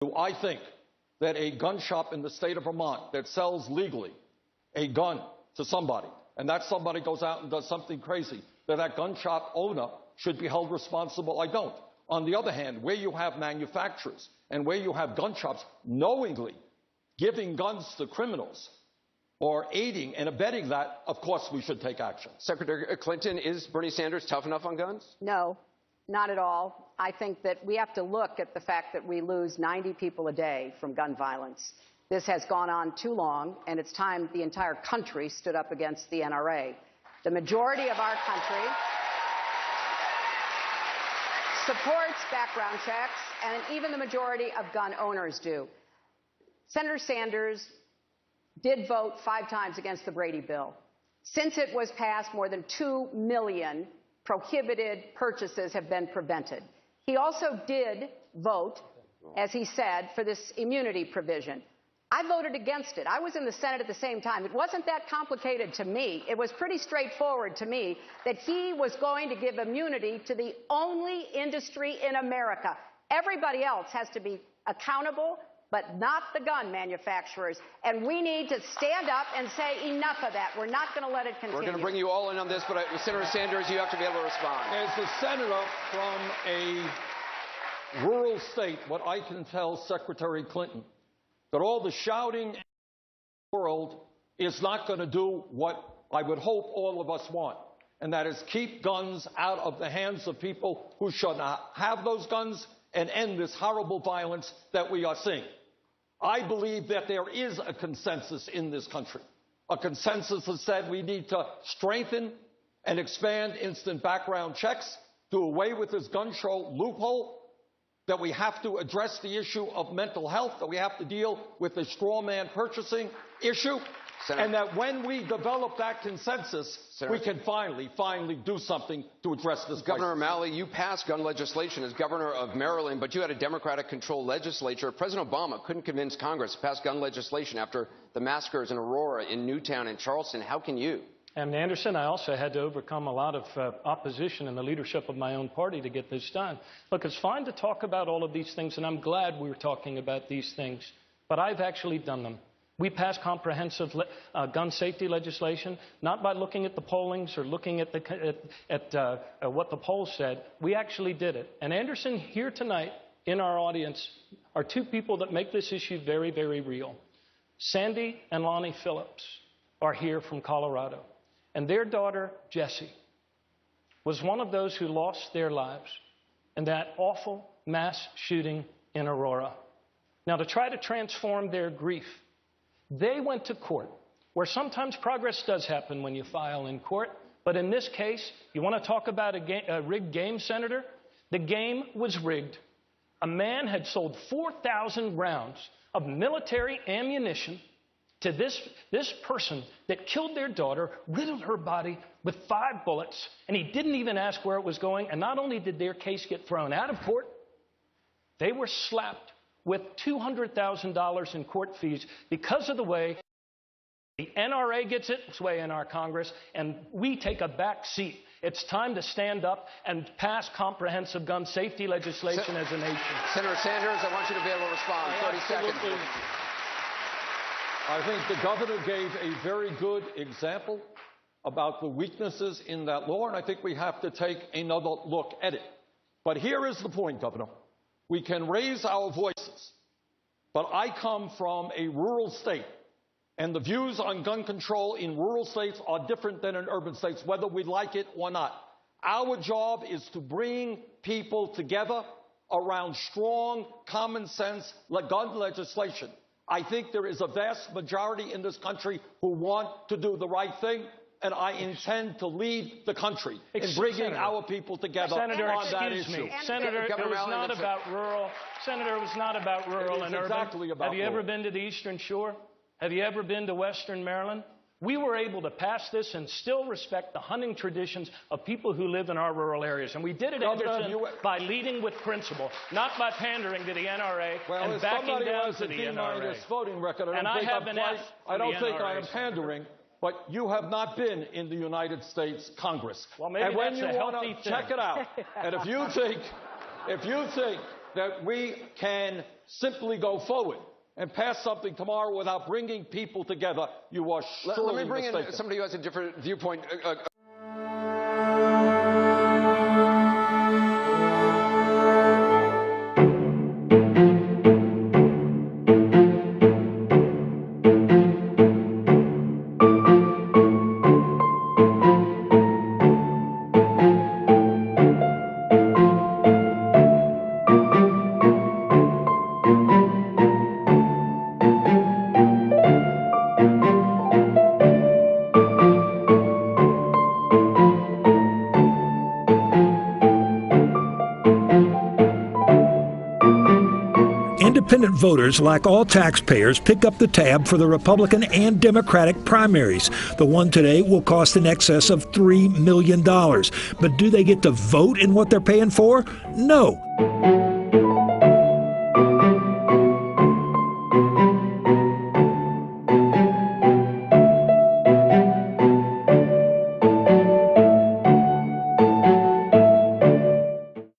I think that a gun shop in the state of Vermont that sells legally a gun to somebody, and that somebody goes out and does something crazy, that gun shop owner should be held responsible? I don't. On the other hand, where you have manufacturers and where you have gun shops knowingly giving guns to criminals or aiding and abetting that, of course we should take action. Secretary Clinton, is Bernie Sanders tough enough on guns? No, not at all. I think that we have to look at the fact that we lose 90 people a day from gun violence. This has gone on too long, and it's time the entire country stood up against the NRA. The majority of our country supports background checks, and even the majority of gun owners do. Senator Sanders did vote 5 times against the Brady bill. Since it was passed, more than 2 million prohibited purchases have been prevented. He also did vote, as he said, for this immunity provision. I voted against it. I was in the Senate at the same time. It wasn't that complicated to me. It was pretty straightforward to me that he was going to give immunity to the only industry in America. Everybody else has to be accountable, but not the gun manufacturers. And we need to stand up and say enough of that. We're not going to let it continue. We're going to bring you all in on this, but Senator Sanders, you have to be able to respond. As a senator from a rural state, what I can tell Secretary Clinton, that all the shouting in the world is not going to do what I would hope all of us want, and that is keep guns out of the hands of people who should not have those guns and end this horrible violence that we are seeing. I believe that there is a consensus in this country. A consensus that said we need to strengthen and expand instant background checks, do away with this gun show loophole, that we have to address the issue of mental health, that we have to deal with the straw man purchasing issue, and that when we develop that consensus, we can finally do something to address this Governor O'Malley, you passed gun legislation as governor of Maryland, but you had a Democratic-controlled legislature. President Obama couldn't convince Congress to pass gun legislation after the massacres in Aurora, in Newtown, and Charleston. How can you? And Anderson, I also had to overcome a lot of opposition in the leadership of my own party to get this done. Look, it's fine to talk about all of these things, and I'm glad we're talking about these things, but I've actually done them. We passed comprehensive gun safety legislation, not by looking at the pollings or looking at what the polls said. We actually did it. And Anderson, here tonight in our audience are 2 people that make this issue very, very real. Sandy and Lonnie Phillips are here from Colorado. And their daughter, Jessie, was one of those who lost their lives in that awful mass shooting in Aurora. Now, to try to transform their grief, they went to court, where sometimes progress does happen when you file in court. But in this case, you want to talk about a rigged game, Senator? The game was rigged. A man had sold 4,000 rounds of military ammunition to this person that killed their daughter, riddled her body with 5 bullets, and he didn't even ask where it was going. And not only did their case get thrown out of court, they were slapped with $200,000 in court fees because of the way the NRA gets its way in our Congress, and we take a back seat. It's time to stand up and pass comprehensive gun safety legislation as a nation. Senator Sanders, I want you to be able to respond. 30 seconds. I think the governor gave a very good example about the weaknesses in that law, and I think we have to take another look at it. But here is the point, Governor. We can raise our voices, but I come from a rural state, and the views on gun control in rural states are different than in urban states, whether we like it or not. Our job is to bring people together around strong, common sense gun legislation. I think there is a vast majority in this country who want to do the right thing, and I intend to lead the country in bringing our people together on that issue. Senator, it was not about rural. Senator, it was not about rural and urban. Have you ever been to the Eastern Shore? Have you ever been to Western Maryland? We were able to pass this and still respect the hunting traditions of people who live in our rural areas. And we did it, Anderson, by leading with principle, not by pandering to the NRA and backing down to the NRA. Voting record, and I have been asked I don't think I am pandering, but you have not been in the United States Congress. Well, maybe and when that's you a healthy want to check it out, and if you think that we can simply go forward and pass something tomorrow without bringing people together, you are surely Let me bring mistaken. in somebody who has a different viewpoint. Independent voters, like all taxpayers, pick up the tab for the Republican and Democratic primaries. The one today will cost in excess of $3 million. But do they get to vote in what they're paying for? No.